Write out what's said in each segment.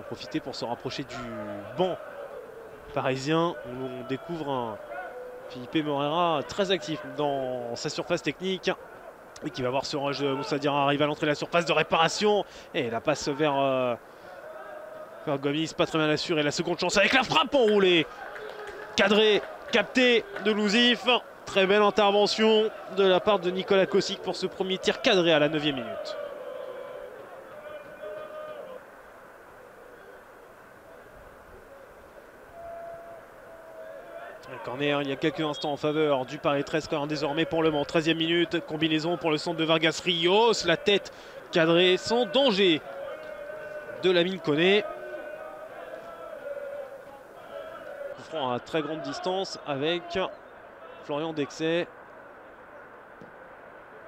profiter pour se rapprocher du banc parisien. On découvre un Filipe Moreira très actif dans sa surface technique. Et qui va voir ce rush de Moussa Diarra arriver à l'entrée de la surface de réparation. Et la passe vers Gomis, pas très bien assuré. La seconde chance avec la frappe enroulée. Cadré, capté de Louzif. Très belle intervention de la part de Nicolas Kossic pour ce premier tir cadré à la 9e minute. Un corner il y a quelques instants en faveur du Paris 13, corner désormais pour Le Mans. 13e minute, combinaison pour le centre de Vargas Rios. La tête cadrée sans danger de Lamine Koné. Coup franc à très grande distance avec Florian Dexay.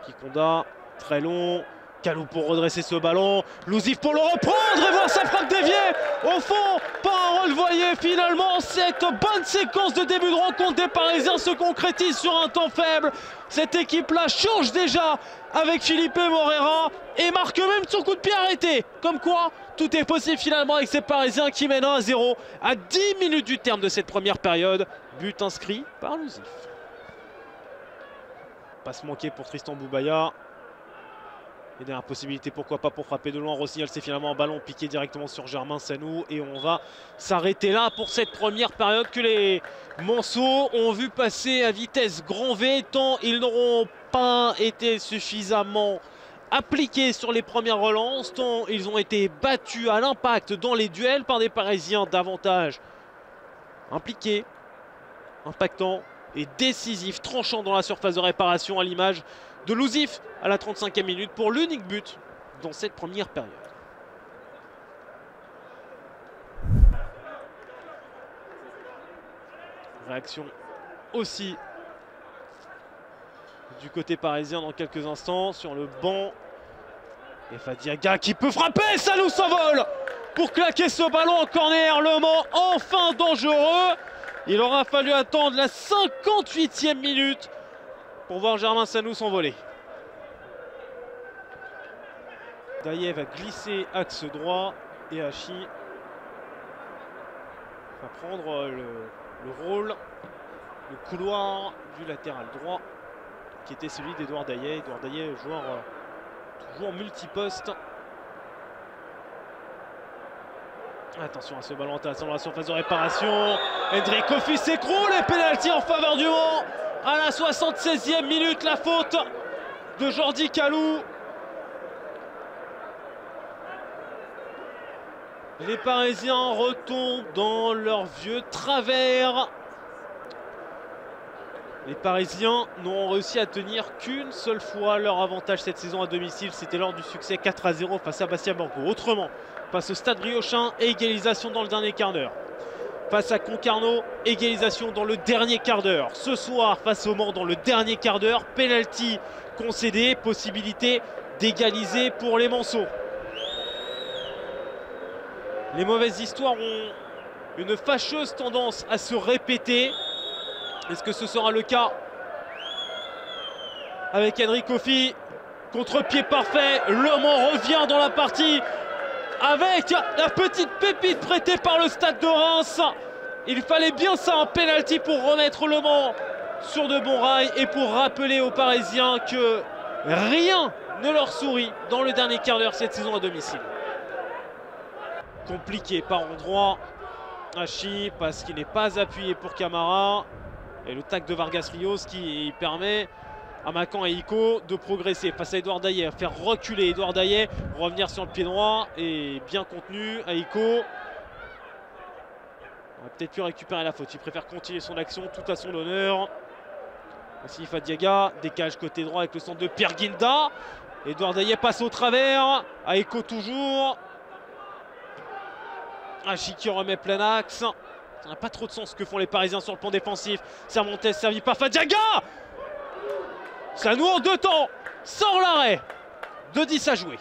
Kikonda, très long. Kalou pour redresser ce ballon. Louzif pour le reprendre et voir sa frappe déviée. Au fond, pas un relevoyer finalement. Cette bonne séquence de début de rencontre des Parisiens se concrétise sur un temps faible. Cette équipe-là change déjà avec Filipe Moreira et marque même son coup de pied arrêté. Comme quoi, tout est possible finalement avec ces Parisiens qui mènent 1-0 à 10 minutes du terme de cette première période. But inscrit par Louzif. Passe manquée pour Tristan Boubaya. Et dernière possibilité, pourquoi pas, pour frapper de loin. Rossignol, c'est finalement un ballon piqué directement sur Germain Sanou. Et on va s'arrêter là pour cette première période que les Manceaux ont vu passer à vitesse grand V. Tant ils n'auront pas été suffisamment appliqués sur les premières relances. Tant ils ont été battus à l'impact dans les duels par des Parisiens davantage impliqués, impactants et décisifs, tranchants dans la surface de réparation, à l'image de Louzif à la 35e minute pour l'unique but dans cette première période. Réaction aussi du côté parisien dans quelques instants sur le banc. Et Fadiaga qui peut frapper, Salou s'envole pour claquer ce ballon en corner. Le Mans enfin dangereux. Il aura fallu attendre la 58e minute pour voir Germain Sanou s'envoler. Daillet va glisser axe droit et Hachi va prendre le rôle, le couloir du latéral droit qui était celui d'Edouard Daillet. Edouard Daillet, joueur toujours multiposte. Attention à ce ballon intéressant dans la surface de réparation. Hendrik Kofi s'écroule et pénalty en faveur du Mans. À la 76e minute, la faute de Jordi Kalou. Les Parisiens retombent dans leur vieux travers. Les Parisiens n'ont réussi à tenir qu'une seule fois leur avantage cette saison à domicile. C'était lors du succès 4-0 face à Bastia Borgo. Autrement, face au Stade Briochin, égalisation dans le dernier quart d'heure. Face à Concarneau, égalisation dans le dernier quart d'heure. Ce soir, face au Mans, dans le dernier quart d'heure, penalty concédé, possibilité d'égaliser pour les Manceaux. Les mauvaises histoires ont une fâcheuse tendance à se répéter. Est-ce que ce sera le cas avec Hendrik Kofi? Contre-pied parfait, Le Mans revient dans la partie avec la petite pépite prêtée par le Stade de Reims. Il fallait bien ça, un penalty pour remettre Le Mans sur de bons rails et pour rappeler aux Parisiens que rien ne leur sourit dans le dernier quart d'heure cette saison à domicile. Compliqué par endroit, Hachi parce qu'il n'est pas appuyé pour Camara. Et le tac de Vargas Rios qui permet à Macan et Iko de progresser face à Edouard Daillet, faire reculer Edouard Daillet, revenir sur le pied droit et bien contenu à Iko. On a peut-être pu récupérer la faute, il préfère continuer son action tout à son honneur. Aussi Fadiaga, décage côté droit avec le centre de Pierre Guinda. Edouard Daillet passe au travers, à Iko toujours. Hachi qui remet plein axe. Ça n'a pas trop de sens ce que font les Parisiens sur le plan défensif. Cervantes servi par Fadiaga. Ça nous en deux temps, sans l'arrêt de 10 à jouer.